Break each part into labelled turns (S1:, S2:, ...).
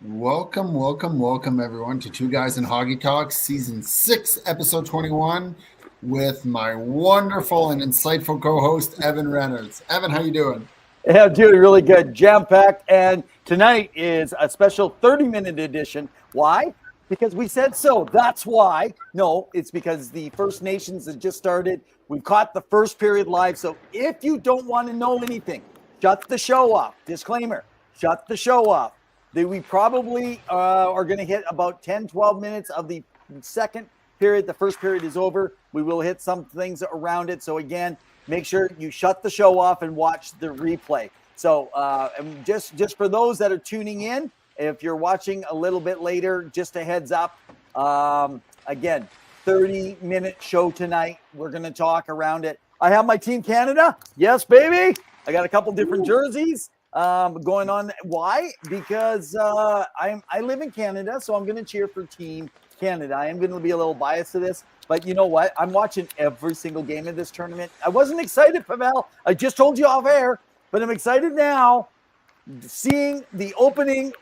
S1: Welcome, everyone, to Two Guys in Hockey Talk, Season 6, Episode 21, with my wonderful and insightful co-host, Evan Renaerts. Evan, how you doing?
S2: Yeah, dude, really good. Jam-packed. And tonight is a special 30-minute edition. Why? Because we said so. That's why. No, it's because the First Nations has just started. We've caught the first period live. So if you don't want to know anything, shut the show off. Disclaimer, shut the show off. We probably are going to hit about 10, 12 minutes of the second period. The first period is over. We will hit some things around it. So again, make sure you shut the show off and watch the replay. So and just for those that are tuning in, if you're watching a little bit later, just a heads up. Again, 30-minute show tonight. We're going to talk around it. I have my Team Canada. Yes, baby. I got a couple different jerseys going on. Why? Because I live in Canada, so I'm going to cheer for Team Canada. I am going to be a little biased to this, but you know what? I'm watching every single game of this tournament. I wasn't excited, Pawel. I just told you off air, but I'm excited now. Seeing the opening,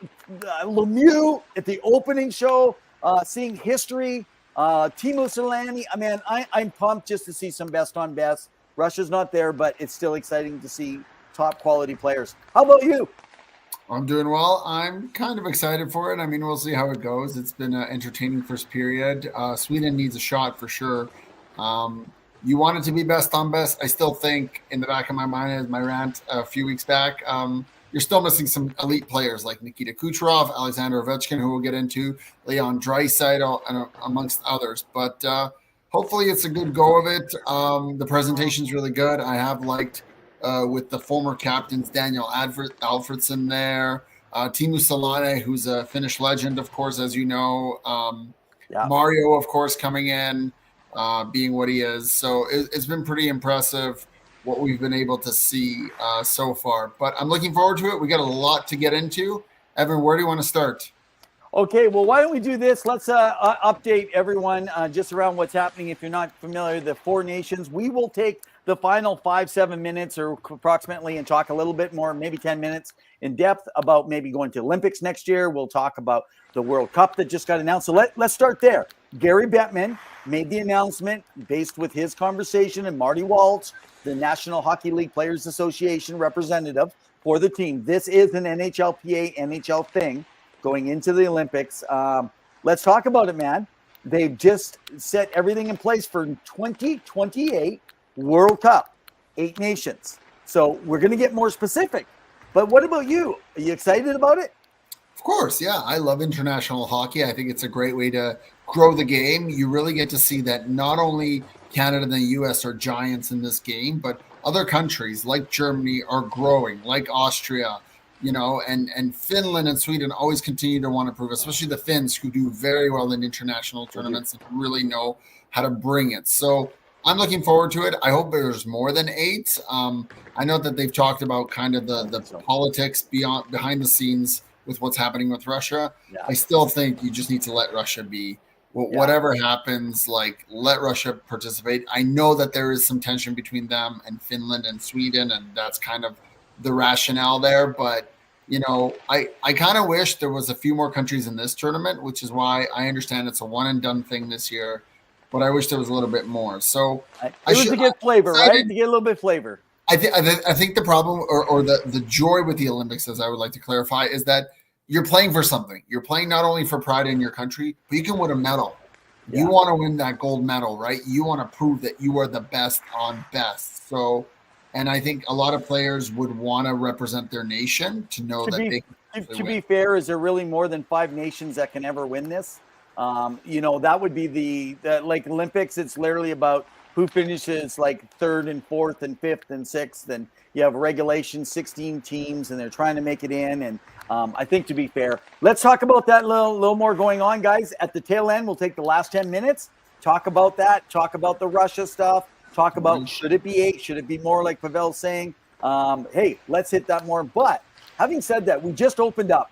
S2: Lemieux at the opening show, seeing history, Timo Solani. I mean, I'm pumped just to see some best on best. Russia's not there, but it's still exciting to see top quality players. How about you?
S1: I'm doing well. I'm kind of excited for it. I mean, we'll see how it goes. It's been an entertaining first period. Sweden needs a shot for sure. You want it to be best on best. I still think in the back of my mind, as my rant a few weeks back, you're still missing some elite players like Nikita Kucherov, Alexander Ovechkin, who we'll get into, Leon Draisaitl, and amongst others. But hopefully it's a good go of it. The presentation's really good. I have liked with the former captains, Daniel Alfredsson there, Timo Solani, who's a Finnish legend, of course, as you know. Mario, of course, coming in, being what he is. So it's been pretty impressive what we've been able to see so far. But I'm looking forward to it. We got a lot to get into. Evan, where do you want to start?
S2: Okay, well, why don't we do this? Let's update everyone just around what's happening. If you're not familiar, the Four Nations, we will take the final 5-7 minutes or approximately and talk a little bit more, maybe 10 minutes in depth about maybe going to Olympics next year. We'll talk about the World Cup that just got announced. So let's start there. Gary Bettman made the announcement based with his conversation and Marty Waltz, the National Hockey League Players Association representative for the team. This is an NHLPA, NHL thing going into the Olympics. Let's talk about it, man. They've just set everything in place for 2028 World Cup, 8 nations. So we're going to get more specific. But what about you? Are you excited about it?
S1: Of course, yeah. I love international hockey. I think it's a great way to grow the game. You really get to see that not only Canada and the U.S. are giants in this game, but other countries like Germany are growing, like Austria, you know, and Finland and Sweden always continue to want to prove, especially the Finns, who do very well in international tournaments and really know how to bring it. So I'm looking forward to it. I hope there's more than 8. I know that they've talked about kind of the politics behind the scenes with what's happening with Russia. Yeah. I still think you just need to let Russia be. Whatever happens, like, let Russia participate. I know that there is some tension between them and Finland and Sweden, and that's kind of the rationale there. But, you know, I kind of wish there was a few more countries in this tournament, which is why I understand it's a one-and-done thing this year. But I wish there was a little bit more. So
S2: it was to get flavor, right? To get a little bit of flavor.
S1: I think the problem or the joy with the Olympics, as I would like to clarify, is that you're playing for something. You're playing not only for pride in your country, but you can win a medal. Yeah. You want to win that gold medal, right? You want to prove that you are the best on best. So, and I think a lot of players would want to represent their nation to know that they can
S2: to be fair, is there really more than 5 nations that can ever win this? You know, that would be the like Olympics. It's literally about who finishes like 3rd and 4th and 5th and 6th. And you have regulation 16 teams and they're trying to make it in. And I think, to be fair, let's talk about that little more going on, guys. At the tail end, we'll take the last 10 minutes, talk about that, talk about the Russia stuff, talk about should it be 8, should it be more, like Pawel's saying. Hey, let's hit that more. But having said that, we just opened up.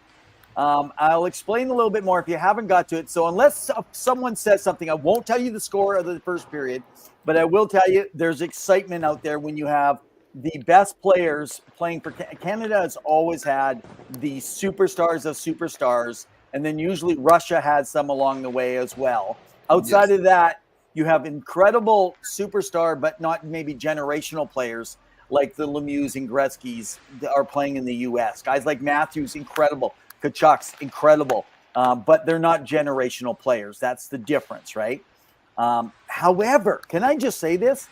S2: I'll explain a little bit more if you haven't got to it. So unless someone says something, I won't tell you the score of the first period, but I will tell you there's excitement out there when you have the best players playing for Canada has always had the superstars of superstars, and then usually Russia has some along the way as well. Outside of that, you have incredible superstar, but not maybe generational players like the Lemieux and Gretzky's that are playing in the U.S. Guys like Matthews, incredible. Kachuk's incredible, but they're not generational players. That's the difference, right? However, can I just say this?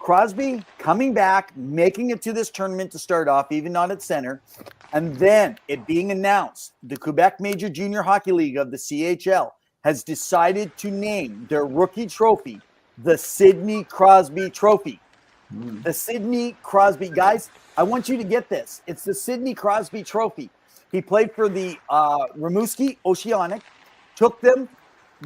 S2: Crosby coming back, making it to this tournament to start off, even not at center, and then it being announced, the Quebec Major Junior Hockey League of the CHL has decided to name their rookie trophy the Sidney Crosby Trophy. The Sidney Crosby, guys, I want you to get this. It's the Sidney Crosby Trophy. He played for the Rimouski Oceanic, took them,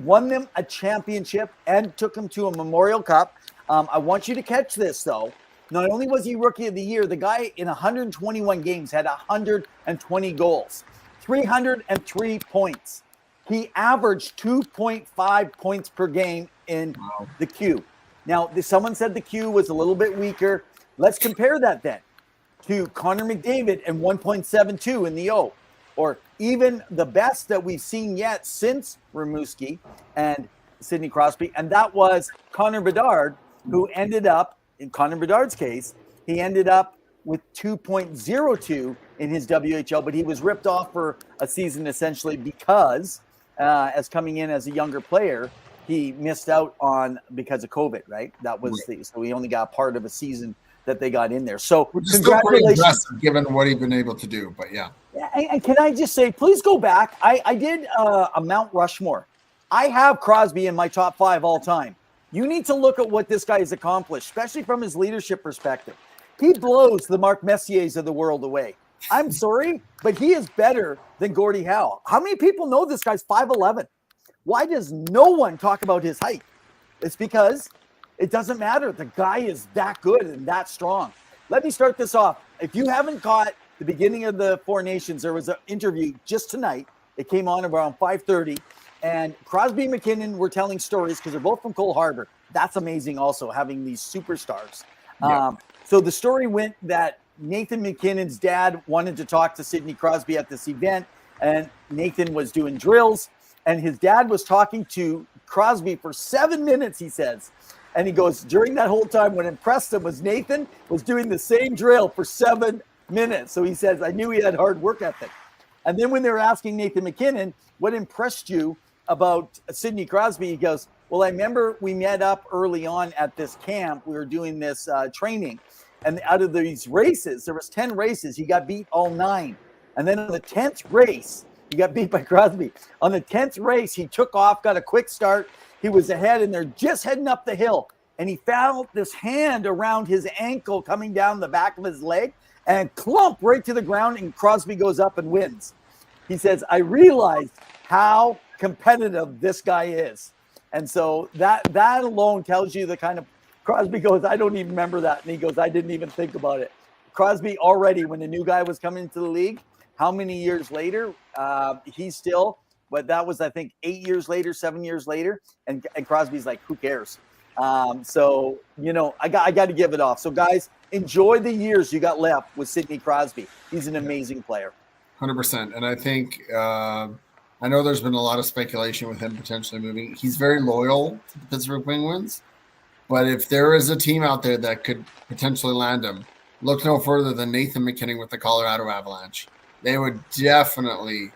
S2: won them a championship, and took them to a Memorial Cup. I want you to catch this, though. Not only was he Rookie of the Year, the guy in 121 games had 120 goals, 303 points. He averaged 2.5 points per game in the Q. Now, someone said the Q was a little bit weaker. Let's compare that then to Connor McDavid and 1.72 in the O, or even the best that we've seen yet since Rimouski and Sidney Crosby, and that was Connor Bedard, who ended up, in Connor Bedard's case, he ended up with 2.02 in his WHL, but he was ripped off for a season essentially because, as coming in as a younger player, he missed out on because of COVID, right? That was so he only got part of a season that they got in there. So congratulations,
S1: given what he's been able to do. But yeah.
S2: And can I just say, please go back. I did a Mount Rushmore. I have Crosby in my top 5 all time. You need to look at what this guy has accomplished, especially from his leadership perspective. He blows the Mark Messiers of the world away. I'm sorry, but he is better than Gordie Howe. How many people know this guy's 5'11"? Why does no one talk about his height? It's because it doesn't matter. The guy is that good and that strong. Let me start this off. If you haven't caught the beginning of the Four Nations, there was an interview just tonight. It came on around 5:30. And Crosby and McKinnon were telling stories because they're both from Cole Harbour. That's amazing also, having these superstars. So the story went that Nathan McKinnon's dad wanted to talk to Sidney Crosby at this event, and Nathan was doing drills, and his dad was talking to Crosby for 7 minutes, he says. And he goes, during that whole time, what impressed him was Nathan was doing the same drill for 7 minutes. So he says, I knew he had hard work ethic. And then when they were asking Nathan McKinnon, what impressed you about Sidney Crosby, he goes, well, I remember we met up early on at this camp. We were doing this training. And out of these races, there was 10 races. He got beat all 9. And then on the 10th race, he got beat by Crosby. On the 10th race, he took off, got a quick start. He was ahead, and they're just heading up the hill. And he found this hand around his ankle coming down the back of his leg and clump right to the ground, and Crosby goes up and wins. He says, I realized how competitive this guy is. And so that alone tells you the kind of Crosby goes, I don't even remember that. And he goes, I didn't even think about it. Crosby already, when the new guy was coming into the league, how many years later, he's still, but that was, I think, 8 years later, 7 years later. And Crosby's like, who cares? So, you know, I got to give it off. So guys, enjoy the years you got left with Sidney Crosby. He's an amazing player.
S1: 100%. And I think, I know there's been a lot of speculation with him potentially moving. He's very loyal to the Pittsburgh Penguins, but if there is a team out there that could potentially land him, look no further than Nathan McKinnon with the Colorado Avalanche. They would definitely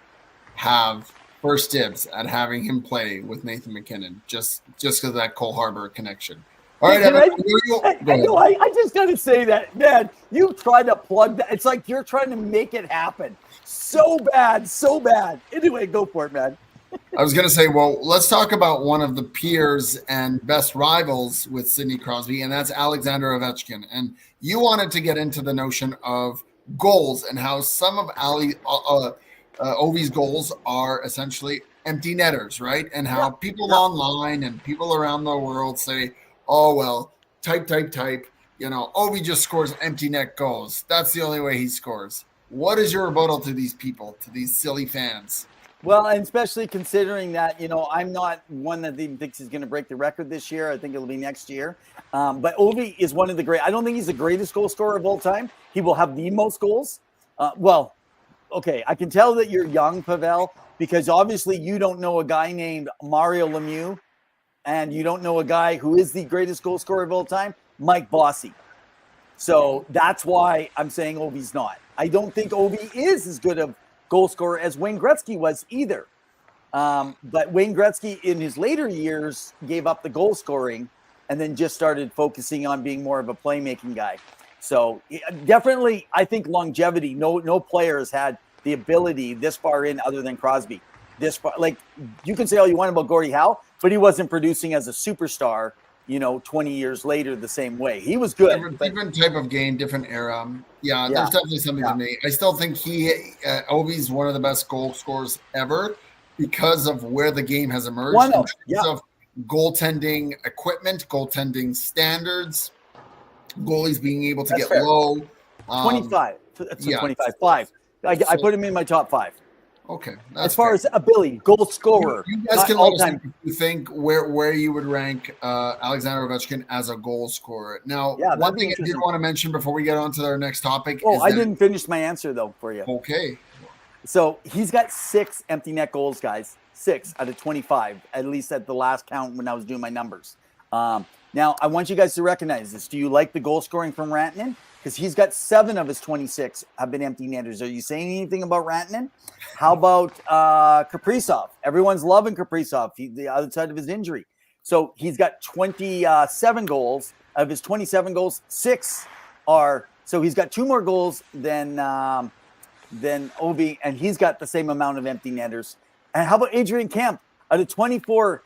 S1: have first dibs at having him play with Nathan McKinnon just because of that Cole Harbour connection. All right, Evan,
S2: I just got to say that, man, you try to plug that. It's like you're trying to make it happen. So bad, so bad. Anyway, go for it, man.
S1: I was going to say, well, let's talk about one of the peers and best rivals with Sidney Crosby, and that's Alexander Ovechkin. And you wanted to get into the notion of goals and how some of Ovi's goals are essentially empty netters, right? And how people online and people around the world say, oh, well, type. You know, Ovi just scores empty net goals. That's the only way he scores. What is your rebuttal to these people, to these silly fans?
S2: Well, and especially considering that, I'm not one that even thinks he's going to break the record this year. I think it'll be next year. But Ovi is one of the great. I don't think he's the greatest goal scorer of all time. He will have the most goals. Okay, I can tell that you're young, Pavel, because obviously you don't know a guy named Mario Lemieux, and you don't know a guy who is the greatest goal scorer of all time, Mike Bossy. So that's why I'm saying Ovi's not. I don't think Ovi is as good of goal scorer as Wayne Gretzky was either. But Wayne Gretzky in his later years gave up the goal scoring and then just started focusing on being more of a playmaking guy. So definitely, I think longevity, no player has had the ability this far in other than Crosby. This far, like you can say all you want about Gordie Howe, but he wasn't producing as a superstar, 20 years later the same way. He was good.
S1: Different type of game, different era. Yeah, there's definitely something to me. I still think Ovi's one of the best goal scorers ever because of where the game has emerged in terms of goaltending equipment, goaltending standards, goalies being able to get low.
S2: 25. That's 25. 5. I put him in my top 5.
S1: Okay.
S2: As far as ability, goal scorer.
S1: You guys can let us know if you think where you would rank Alexander Ovechkin as a goal scorer. Now, one thing I did want to mention before we get on to our next topic.
S2: I didn't finish my answer, though, for you.
S1: Okay.
S2: So he's got 6 empty net goals, guys. 6 out of 25, at least at the last count when I was doing my numbers. Now, I want you guys to recognize this. Do you like the goal scoring from Rantanen? Because he's got 7 of his 26 have been empty netters. Are you saying anything about Rantanen? How about Kaprizov? Everyone's loving Kaprizov, the other side of his injury. So he's got 27 goals. Of his 27 goals, 6 are – so he's got 2 more goals than Ovi, and he's got the same amount of empty netters. And how about Adrian Kemp? Out of 24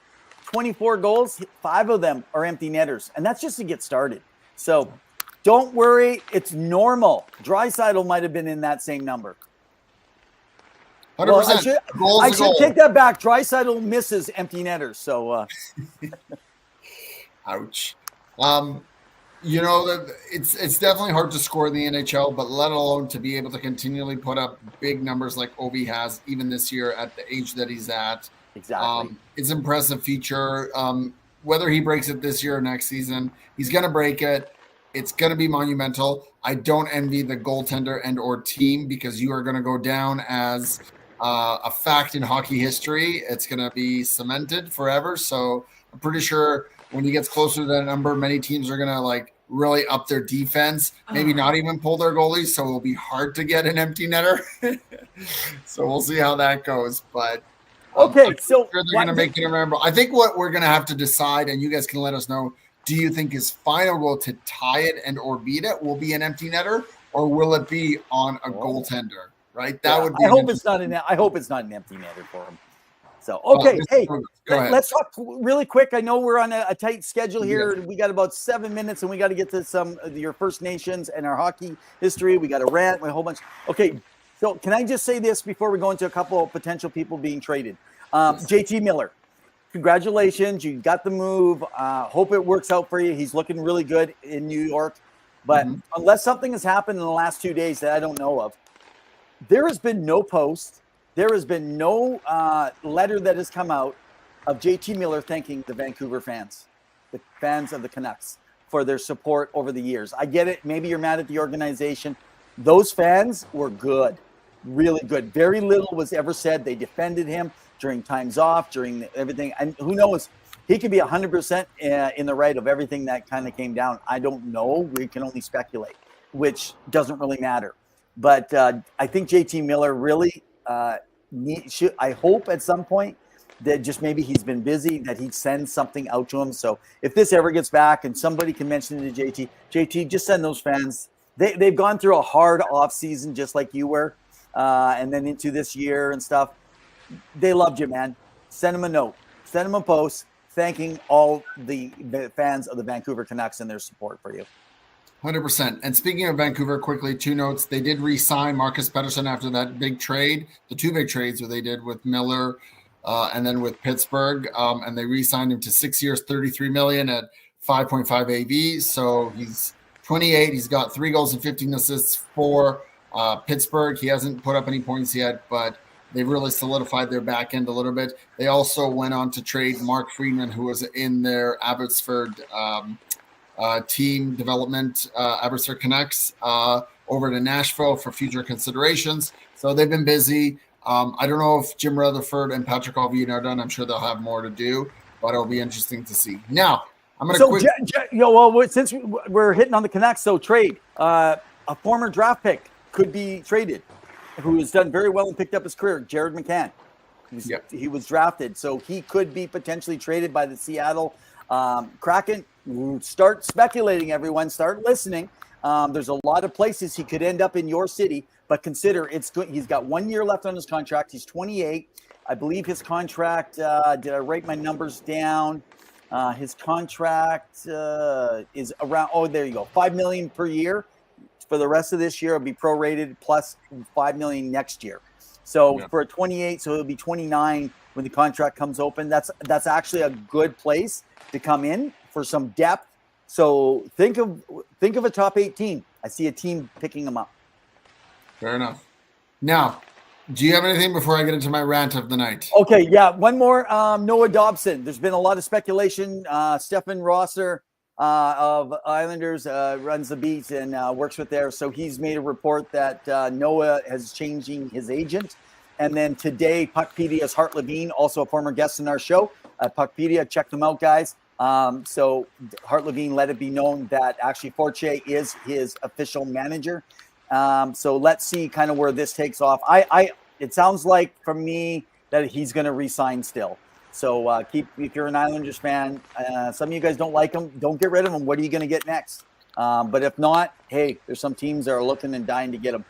S2: goals, 5 of them are empty netters. And that's just to get started. So – don't worry, it's normal. Draisaitl might have been in that same number.
S1: 100%.
S2: Well, I should take that back. Draisaitl misses empty netters. So,
S1: ouch. It's definitely hard to score in the NHL, but let alone to be able to continually put up big numbers like Ovi has, even this year at the age that he's at.
S2: Exactly.
S1: It's an impressive feature. Whether he breaks it this year or next season, he's going to break it. It's going to be monumental. I don't envy the goaltender and or team because you are going to go down as a fact in hockey history. It's going to be cemented forever. So I'm pretty sure when he gets closer to that number, many teams are going to really up their defense, maybe not even pull their goalies. So it'll be hard to get an empty netter. So we'll see how that goes. But
S2: okay, so
S1: they're going to make it remember. I think what we're going to have to decide, and you guys can let us know, do you think his final goal to tie it and or beat it will be an empty netter, or will it be on a goaltender? Right, that would be.
S2: I hope it's not an empty netter for him. So let's talk really quick. I know we're on a tight schedule here. Yeah. We got about 7 minutes, and we got to get to some of your First Nations and our hockey history. We got a rant, a whole bunch. Okay, so can I just say this before we go into a couple of potential people being traded? JT Miller. Congratulations, you got the move. Hope it works out for you. He's looking really good in New York. But unless something has happened in the last 2 days that I don't know of, there has been no post. There has been no letter that has come out of JT Miller thanking the Vancouver fans, the fans of the Canucks, for their support over the years. I get it. Maybe you're mad at the organization. Those fans were good, really good. Very little was ever said. They defended him during times off, during everything. And who knows, he could be 100% in the right of everything that kind of came down. I don't know. We can only speculate, which doesn't really matter. But I think JT Miller really I hope at some point that just maybe he's been busy, that he sends something out to him. So if this ever gets back and somebody can mention it to JT, just send those fans. They've gone through a hard off season just like you were, and then into this year and stuff. They loved you, man. Send them a note. Send them a post thanking all the fans of the Vancouver Canucks and their support for you.
S1: 100%. And speaking of Vancouver, quickly, 2 notes. They did re-sign Marcus Pettersson after that big trade, the 2 big trades that they did with Miller and then with Pittsburgh. And they re-signed him to 6 years, $33 million at 5.5 AV. So he's 28. He's got 3 goals and 15 assists for Pittsburgh. He hasn't put up any points yet, but They've really solidified their back end a little bit. They also went on to trade Mark Friedman, who was in their Abbotsford team development, Abbotsford Canucks, over to Nashville for future considerations. So they've been busy. I don't know if Jim Rutherford and Patrick Allvin are done. I'm sure they'll have more to do, but it'll be interesting to see. Now, I'm going
S2: to since we're hitting on the Canucks, so trade. A former draft pick could be traded, who has done very well and picked up his career, Jared McCann. He was drafted, so he could be potentially traded by the Seattle Kraken. Start speculating, everyone. Start listening. There's a lot of places he could end up in your city, but consider it's good. He's got 1 year left on his contract. He's 28. I believe his contract, did I write my numbers down? His contract is around, there you go, $5 million per year. For the rest of this year, it'll be prorated plus $5 million next year. So for a 28, so it'll be 29 when the contract comes open. That's actually a good place to come in for some depth. So think of a top 8 team. I see a team picking them up.
S1: Fair enough. Now, do you have anything before I get into my rant of the night?
S2: Okay, yeah. One more. Noah Dobson. There's been a lot of speculation. Stefan Rosser of Islanders runs the beat and works with there. So he's made a report that Noah is changing his agent. And then today, Puckpedia's Hart Levine, also a former guest in our show at Puckpedia. Check them out, guys. So Hart Levine let it be known that actually Fortier is his official manager. So let's see kind of where this takes off. It sounds like from me that he's going to re-sign still. So if you're an Islanders fan, some of you guys don't like him, don't get rid of him. What are you going to get next? But if not, hey, there's some teams that are looking and dying to get him.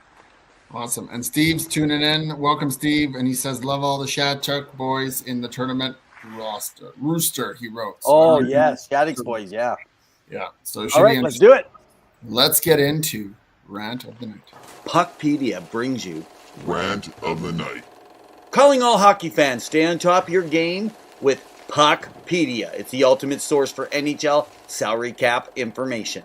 S1: Awesome. And Steve's tuning in. Welcome, Steve. And he says, love all the Shattuck boys in the tournament rooster, he wrote.
S2: So yes, Shattuck's boys, yeah.
S1: Yeah. So
S2: all right, let's do it.
S1: Let's get into Rant of the Night.
S2: Puckpedia brings you
S3: Rant of the Night.
S2: Calling all hockey fans, stay on top of your game with Puckpedia. It's the ultimate source for NHL salary cap information.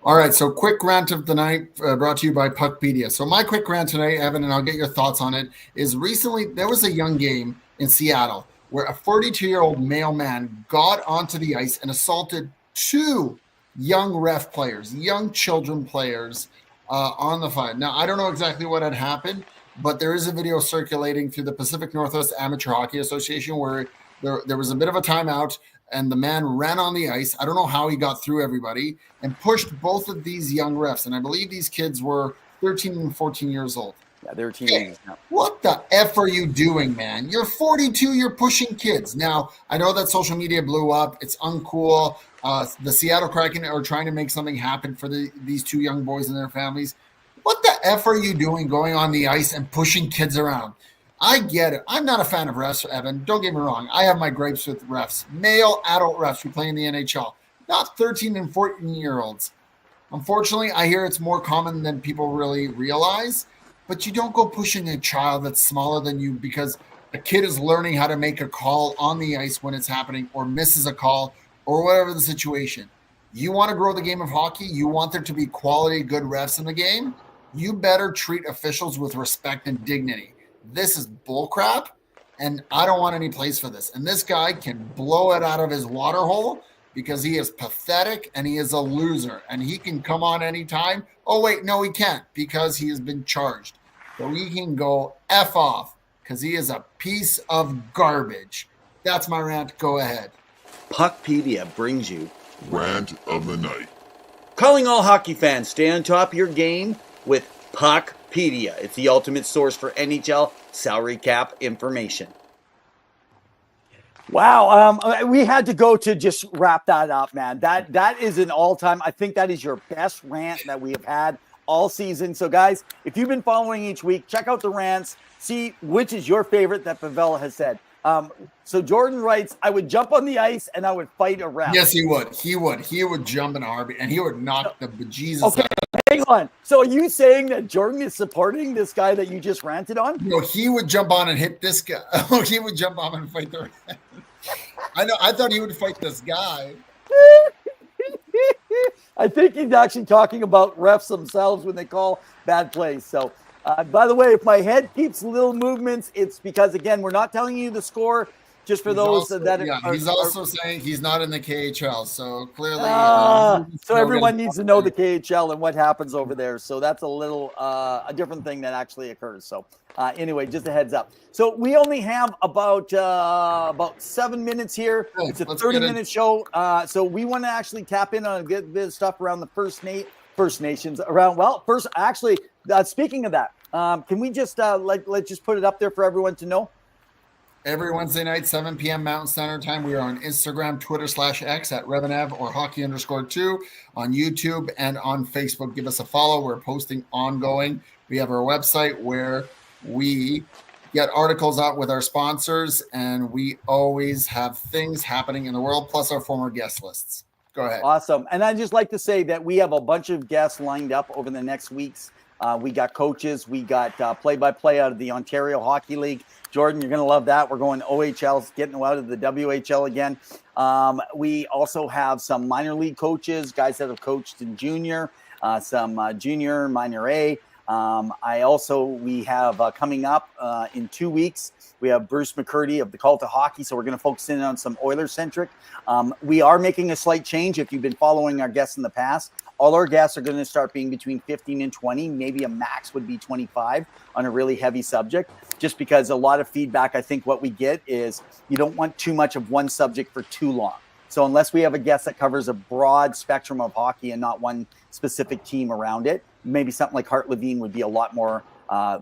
S1: All right, so quick rant of the night brought to you by Puckpedia. So my quick rant tonight, Evan, and I'll get your thoughts on it, is recently there was a young game in Seattle where a 42-year-old male man got onto the ice and assaulted 2 young ref players, young children players on the field. Now, I don't know exactly what had happened, but there is a video circulating through the Pacific Northwest Amateur Hockey Association where there was a bit of a timeout and the man ran on the ice. I don't know how he got through everybody and pushed both of these young refs. And I believe these kids were 13 and 14 years old.
S2: Yeah, they're teenagers now.
S1: What the F are you doing, man? You're 42, you're pushing kids. Now, I know that social media blew up. It's uncool. The Seattle Kraken are trying to make something happen for these 2 young boys and their families. What the F are you doing going on the ice and pushing kids around? I get it. I'm not a fan of refs, Evan. Don't get me wrong. I have my gripes with refs. Male adult refs who play in the NHL. Not 13 and 14-year-olds. Unfortunately, I hear it's more common than people really realize. But you don't go pushing a child that's smaller than you because a kid is learning how to make a call on the ice when it's happening or misses a call or whatever the situation. You want to grow the game of hockey? You want there to be quality, good refs in the game? You better treat officials with respect and dignity. This is bullcrap, and I don't want any place for this. And this guy can blow it out of his water hole because he is pathetic and he is a loser, and he can come on anytime. Oh, wait, no, he can't because he has been charged. So he can go F off because he is a piece of garbage. That's my rant. Go ahead.
S2: Puckpedia brings you
S3: Rant of the Night.
S2: Calling all hockey fans, stay on top of your game with Puckpedia. It's the ultimate source for NHL salary cap information. Wow, we had to go to just wrap that up, man. That is an all-time. I think that is your best rant that we have had all season. So, guys, if you've been following each week, check out the rants. See which is your favorite that Pavel has said. So Jordan writes, I would jump on the ice and I would fight a ref.
S1: Yes, he would. He would jump in a heartbeat and he would knock the bejesus out.
S2: Hang on. So are you saying that Jordan is supporting this guy that you just ranted on?
S1: No, he would jump on and hit this guy. He would jump on and fight the ref. I know. I thought he would fight this guy.
S2: I think he's actually talking about refs themselves when they call bad plays. So By the way, if my head keeps little movements, it's because, again, we're not telling you the score just for those that
S1: he's also saying he's not in the KHL. So clearly,
S2: so everyone needs to know the KHL and what happens over there. So that's a little a different thing that actually occurs. So anyway, just a heads up. So we only have about 7 minutes here.
S1: Okay,
S2: it's a 30-minute show. So we want to actually tap in on a good bit of stuff around the First Nations around. Well, first, actually, speaking of that, can we just let's just put it up there for everyone to know?
S1: Every Wednesday night, 7 p.m. Mountain Standard Time. We are on Instagram, Twitter /X at REV or hockey_2 on YouTube and on Facebook. Give us a follow. We're posting ongoing. We have our website where we get articles out with our sponsors, and we always have things happening in the world, plus our former guest lists. Go ahead.
S2: Awesome. And I'd just like to say that we have a bunch of guests lined up over the next weeks. We got coaches. We got play-by-play out of the Ontario Hockey League. Jordan, you're going to love that. We're going OHL, getting out of the WHL again. We also have some minor league coaches, guys that have coached in junior, some junior, minor A. We have coming up in 2 weeks, we have Bruce McCurdy of the Call to Hockey. So we're going to focus in on some Oilers-centric. We are making a slight change. If you've been following our guests in the past, all our guests are going to start being between 15 and 20. Maybe a max would be 25 on a really heavy subject, just because a lot of feedback, I think what we get is you don't want too much of one subject for too long. So unless we have a guest that covers a broad spectrum of hockey and not one specific team around it, maybe something like Hart Levine would be a lot more,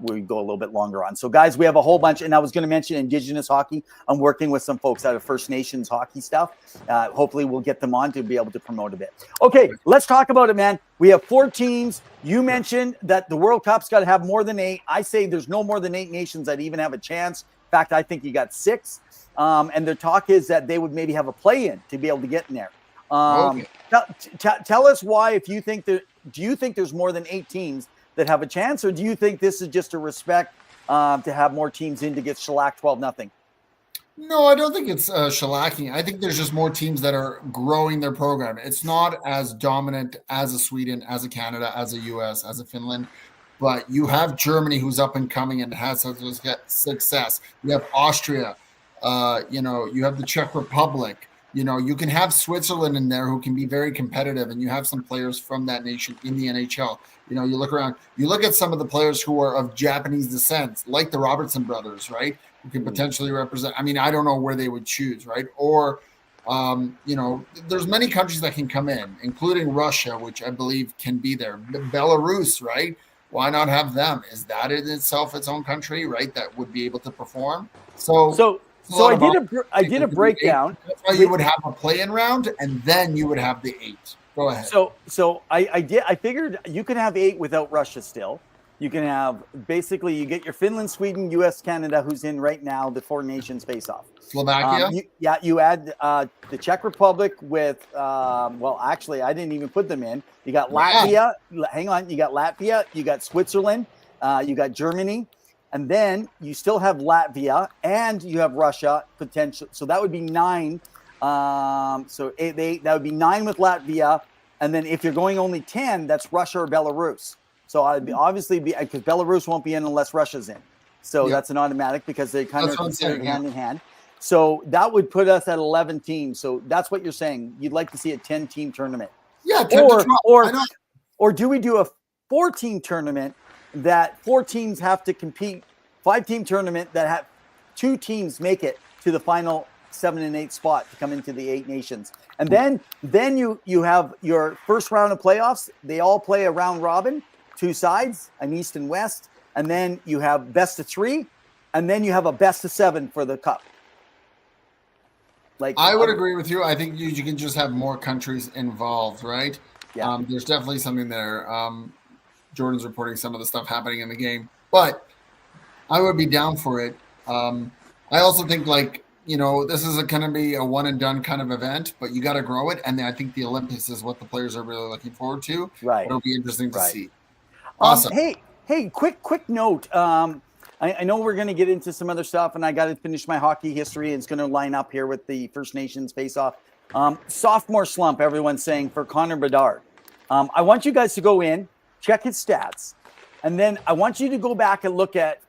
S2: we'd go a little bit longer on. So guys, we have a whole bunch, and I was going to mention Indigenous hockey. I'm working with some folks out of First Nations hockey stuff. Hopefully we'll get them on to be able to promote a bit. Okay, let's talk about it, man. We have 4 teams. You mentioned that the World Cup's got to have more than 8. I say there's no more than 8 nations that even have a chance. In fact, I think you got 6. And the talk is that they would maybe have a play-in to be able to get in there. Tell us why, if you think that, do you think there's more than 8 teams that have a chance, or do you think this is just a respect to have more teams in to get shellacked 12-0?
S1: No, I don't think it's shellacking. I think there's just more teams that are growing their program. It's not as dominant as a Sweden, as a Canada, as a US, as a Finland. But you have Germany, who's up and coming and has success. You have Austria. You have the Czech Republic. You can have Switzerland in there, who can be very competitive, and you have some players from that nation in the NHL. You look around, you look at some of the players who are of Japanese descent, like the Robertson brothers, right? Who can potentially represent. I mean, I don't know where they would choose, right? Or, there's many countries that can come in, including Russia, which I believe can be there. Belarus, right? Why not have them? Is that in itself its own country, right? That would be able to perform. So I did a breakdown.
S2: That's
S1: why you would have a play-in round, and then you would have the 8. Go ahead.
S2: So I figured you can have 8 without Russia still. You can have, basically, you get your Finland, Sweden, US, Canada, who's in right now, the 4 nations face-off.
S1: Slovakia?
S2: You add the Czech Republic with, actually, I didn't even put them in. You got Latvia. Hang on. You got Latvia. You got Switzerland. You got Germany. And then you still have Latvia, and you have Russia potential. So that would be 9. That would be 9 with Latvia. And then if you're going only 10, that's Russia or Belarus. So I'd be because Belarus won't be in unless Russia's in. So that's an automatic, because they kind of considered hand in hand. So that would put us at 11 teams. So that's what you're saying. You'd like to see a 10-team tournament.
S1: Yeah, 10 to 12.
S2: Or do we do a 4-team tournament that 4 teams have to compete, 5-team tournament that have 2 teams make it to the final 7 and 8 spot to come into the 8 nations. And then you have your first round of playoffs. They all play a round robin, 2 sides, an East and West. And then you have best of 3, and then you have a best of 7 for the cup.
S1: I would agree with you. I think you can just have more countries involved, right?
S2: Yeah.
S1: There's definitely something there. Jordan's reporting some of the stuff happening in the game, but I would be down for it. I also think this is going to be a one and done kind of event, but you got to grow it. And I think the Olympics is what the players are really looking forward to.
S2: Right.
S1: It'll be interesting to see. Awesome.
S2: Hey, quick note. I know we're going to get into some other stuff, and I got to finish my hockey history. It's going to line up here with the First Nations face-off. Sophomore slump, everyone's saying, for Connor Bedard. I want you guys to go in, check his stats, And then I want you to go back and look at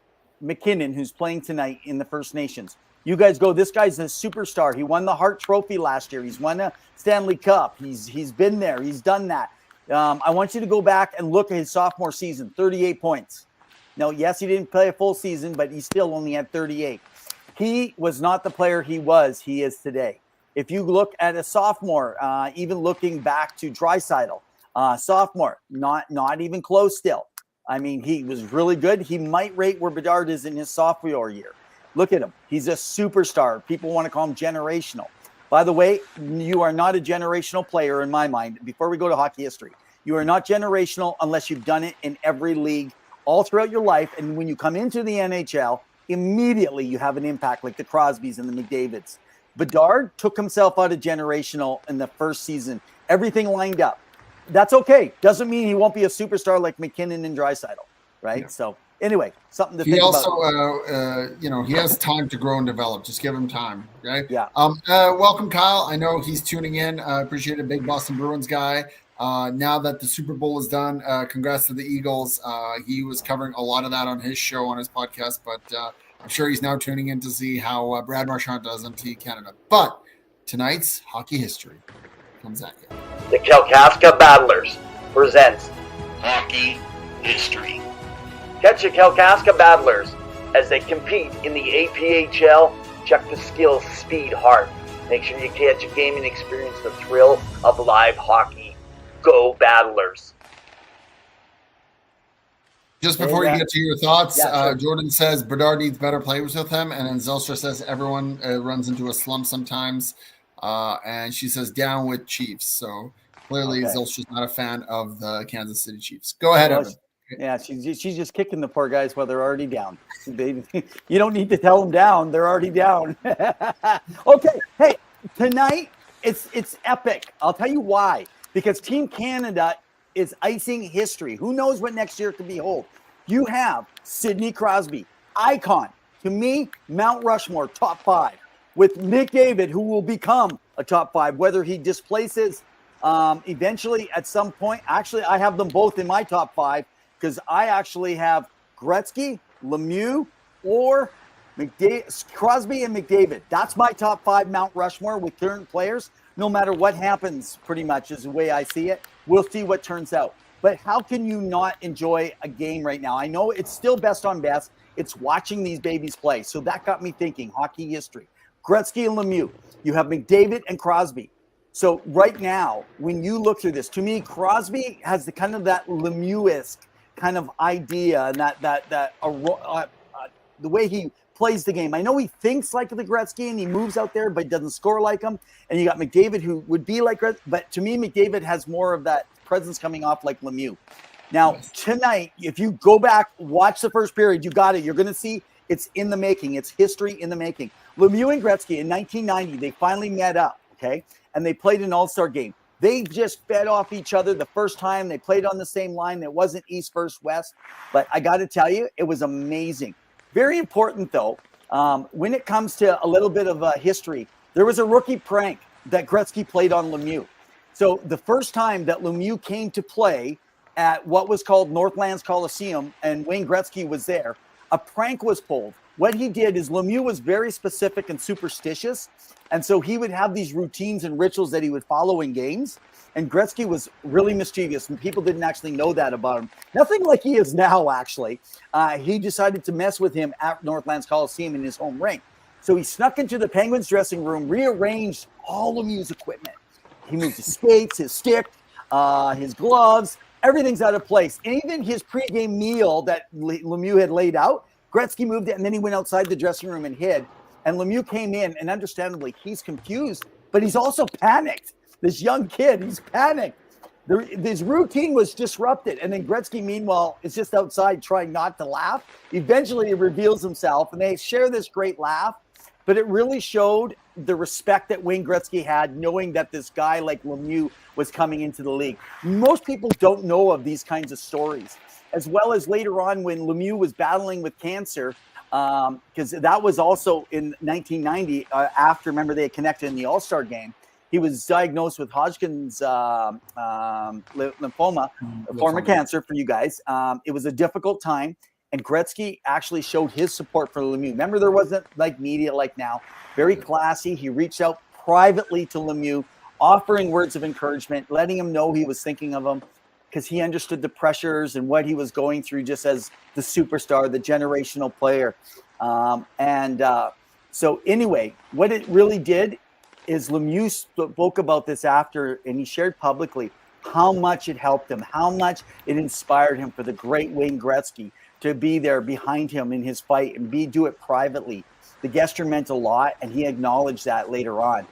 S2: McKinnon, who's playing tonight in the First Nations. You guys go, this guy's a superstar. He won the Hart Trophy last year. He's won a Stanley Cup. He's been there. He's done that. I want you to go back and look at his sophomore season, 38 points. Now, yes, he didn't play a full season, but he still only had 38. He was not the player he is today. If you look at a sophomore, even looking back to Draisaitl, sophomore, not even close still. I mean, he was really good. He might rate where Bedard is in his sophomore year. Look at him. He's a superstar. People want to call him generational. By the way, you are not a generational player in my mind. Before we go to hockey history, you are not generational unless you've done it in every league all throughout your life. And when you come into the NHL, immediately you have an impact like the Crosbys and the McDavids. Bedard took himself out of generational in the first season. Everything lined up. That's okay. Doesn't mean he won't be a superstar like McKinnon and Draisaitl, right? Yeah. So anyway, something to think about.
S1: He also, he has time to grow and develop. Just give him time, right?
S2: Yeah.
S1: Welcome, Kyle. I know he's tuning in. I appreciate it. Big Boston Bruins guy. Now that the Super Bowl is done, congrats to the Eagles. He was covering a lot of that on his show, on his podcast, but I'm sure he's now tuning in to see how Brad Marchand does on Team Canada. But tonight's hockey history comes at you.
S4: The Kalkaska Battlers presents Hockey History. Catch the Kalkaska Battlers as they compete in the APHL. Check the skills, speed, heart. Make sure you catch a game and experience the thrill of live hockey. Go Battlers.
S1: Just before you get to your thoughts,
S2: sure.
S1: Jordan says Bedard needs better players with him. And then Zelstra says everyone runs into a slump sometimes. And she says down with Chiefs. So clearly Zelstra's not a fan of the Kansas City Chiefs. Go ahead, Evan.
S2: Yeah, she's just kicking the poor guys while they're already down. You don't need to tell them down. They're already down. Okay. Hey, tonight it's epic. I'll tell you why. Because Team Canada is icing history. Who knows what next year could behold? You have Sidney Crosby, icon. To me, Mount Rushmore, top 5. With McDavid, who will become a top 5, whether he displaces eventually at some point. Actually, I have them both in my top 5 because I actually have Gretzky, Lemieux, or Crosby and McDavid. That's my top 5 Mount Rushmore with current players. No matter what happens, pretty much is the way I see it. We'll see what turns out. But how can you not enjoy a game right now? I know it's still best on best. It's watching these babies play. So that got me thinking hockey history. Gretzky and Lemieux. You have McDavid and Crosby. So right now, when you look through this, to me, Crosby has the kind of that Lemieux-esque kind of idea and the way he plays the game. I know he thinks like the Gretzky and he moves out there, but doesn't score like him. And you got McDavid who would be like Gretzky, but to me, McDavid has more of that presence coming off like Lemieux. Now, tonight, if you go back, watch the first period, you got it. You're going to see it's in the making. It's history in the making. Lemieux and Gretzky in 1990, they finally met up, okay? And they played an all-star game. They just fed off each other the first time. They played on the same line. It wasn't East versus West. But I got to tell you, it was amazing. Very important, though, when it comes to a little bit of history, there was a rookie prank that Gretzky played on Lemieux. So the first time that Lemieux came to play at what was called Northlands Coliseum, and Wayne Gretzky was there, a prank was pulled. What he did is Lemieux was very specific and superstitious, and so he would have these routines and rituals that he would follow in games, and Gretzky was really mischievous, and people didn't actually know that about him. Nothing like he is now, actually. He decided to mess with him at Northlands Coliseum in his home rink. So he snuck into the Penguins dressing room, rearranged all Lemieux's equipment. He moved his skates, his stick, his gloves, everything's out of place. And even his pregame meal that Lemieux had laid out, Gretzky moved it, and then he went outside the dressing room and hid. And Lemieux came in, and understandably, he's confused, but he's also panicked. This young kid, he's panicked. His routine was disrupted. And then Gretzky, meanwhile, is just outside trying not to laugh. Eventually, he reveals himself, and they share this great laugh. But it really showed the respect that Wayne Gretzky had, knowing that this guy like Lemieux was coming into the league. Most people don't know of these kinds of stories. As well as later on when Lemieux was battling with cancer, because that was also in 1990 after, remember, they had connected in the All-Star game. He was diagnosed with Hodgkin's lymphoma, a form of cancer for you guys. It was a difficult time, and Gretzky actually showed his support for Lemieux. Remember, there wasn't like media like now. Very classy. He reached out privately to Lemieux, offering words of encouragement, letting him know he was thinking of him, because he understood the pressures and what he was going through just as the superstar, the generational player. So anyway, what it really did is Lemieux spoke about this after, and he shared publicly how much it helped him, how much it inspired him for the great Wayne Gretzky to be there behind him in his fight and do it privately. The gesture meant a lot, and he acknowledged that later on.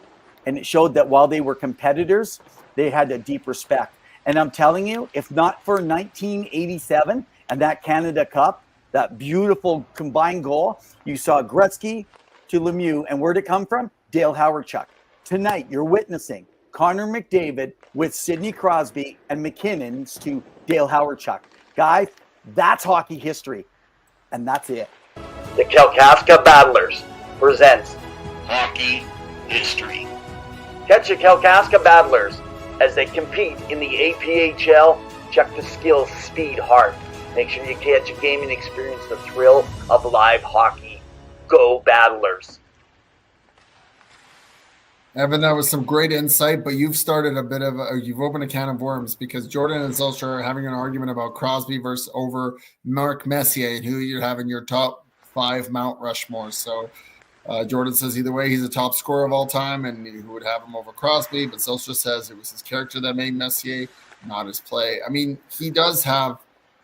S2: And it showed that while they were competitors, they had a deep respect. And I'm telling you, if not for 1987 and that Canada Cup, that beautiful combined goal, you saw Gretzky to Lemieux, and where'd it come from? Dale Hawerchuk. Tonight, you're witnessing Connor McDavid with Sidney Crosby and McKinnon's to Dale Hawerchuk. Guys, that's hockey history, and that's it.
S4: The Kalkaska Battlers presents Hockey History. Catch the Kalkaska Battlers as they compete in the APHL. Check the skills, speed, heart. Make sure you catch a game and experience the thrill of live hockey. Go Battlers.
S1: Evan, that was some great insight, but you've started you've opened a can of worms, because Jordan and Zylstra are having an argument about Crosby versus over Mark Messier and who you're having your top 5 Mount Rushmore. So Jordan says either way, he's a top scorer of all time and who would have him over Crosby, but Zylstra says it was his character that made Messier, not his play. I mean, he does have,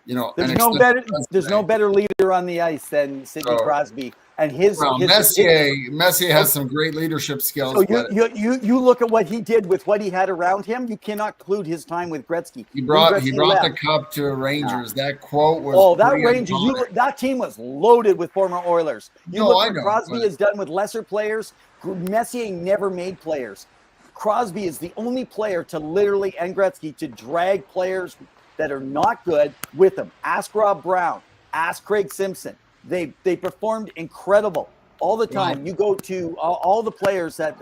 S2: there's no better leader on the ice than Sidney Crosby. And
S1: Messier has some great leadership skills.
S2: So you look at what he did with what he had around him. You cannot include his time with Gretzky.
S1: He brought the cup to Rangers. Yeah. That quote was
S2: that team was loaded with former Oilers. Crosby has done with lesser players. Messier never made players. Crosby is the only player to literally, and Gretzky, to drag players that are not good with him. Ask Rob Brown. Ask Craig Simpson. They performed incredible all the time. Yeah. You go to all the players that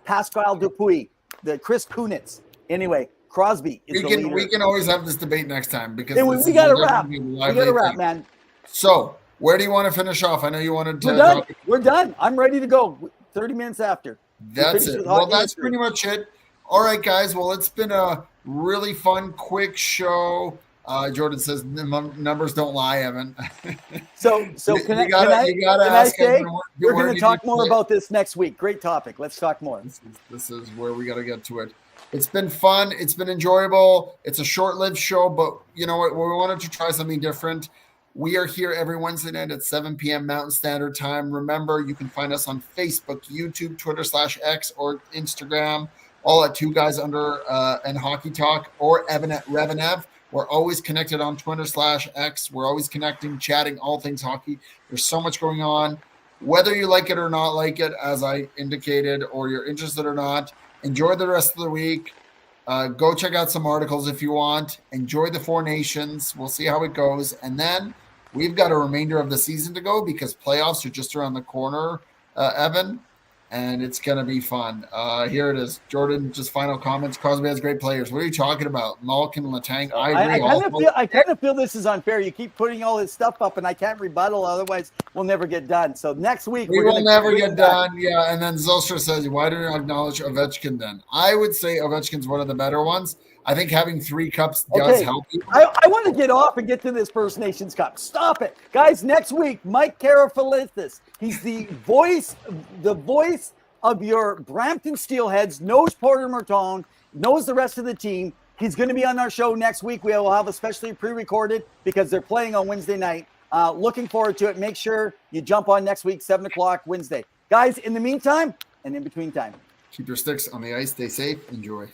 S2: Pascal Dupuis, the Chris Kunitz. Anyway, Crosby is the leader.
S1: We can always have this debate next time, because
S2: we got to wrap. We got to wrap, man.
S1: So where do you want to finish off? I know you wanted to.
S2: We're done. I'm ready to go. 30 minutes after.
S1: That's it. Well, that's pretty much it. All right, guys. Well, it's been a really fun, quick show. Jordan says numbers don't lie, Evan.
S2: So can I say we're going to talk more about this next week? Great topic. Let's talk more.
S1: This is where we got to get to it. It's been fun. It's been enjoyable. It's a short-lived show, but you know what? We wanted to try something different. We are here every Wednesday night at 7 p.m. Mountain Standard Time. Remember, you can find us on Facebook, YouTube, Twitter /X, or Instagram, all at 2 Guys Under and Hockey Talk, or Evan at REV. We're always connected on Twitter /X. We're always connecting, chatting, all things hockey. There's so much going on. Whether you like it or not like it, as I indicated, or you're interested or not, enjoy the rest of the week. Go check out some articles if you want. Enjoy the 4 Nations. We'll see how it goes. And then we've got a remainder of the season to go, because playoffs are just around the corner, Evan. And it's going to be fun. Here it is. Jordan, just final comments. Crosby has great players. What are you talking about? Malkin, Letang, I agree.
S2: I kind of feel this is unfair. You keep putting all this stuff up, and I can't rebuttal. Otherwise, we'll never get done. So next week,
S1: we will never get done. Yeah, and then Zylstra says, why don't you acknowledge Ovechkin then? I would say Ovechkin's one of the better ones. I think having 3 cups does help you.
S2: I want to get off and get to this First Nations Cup. Stop it. Guys, next week, Mike Karafalithis. He's the voice of your Brampton Steelheads, knows Porter Martone, knows the rest of the team. He's going to be on our show next week. We will have a specially pre-recorded because they're playing on Wednesday night. Looking forward to it. Make sure you jump on next week, 7 o'clock Wednesday. Guys, in the meantime and in between time,
S1: keep your sticks on the ice. Stay safe. Enjoy.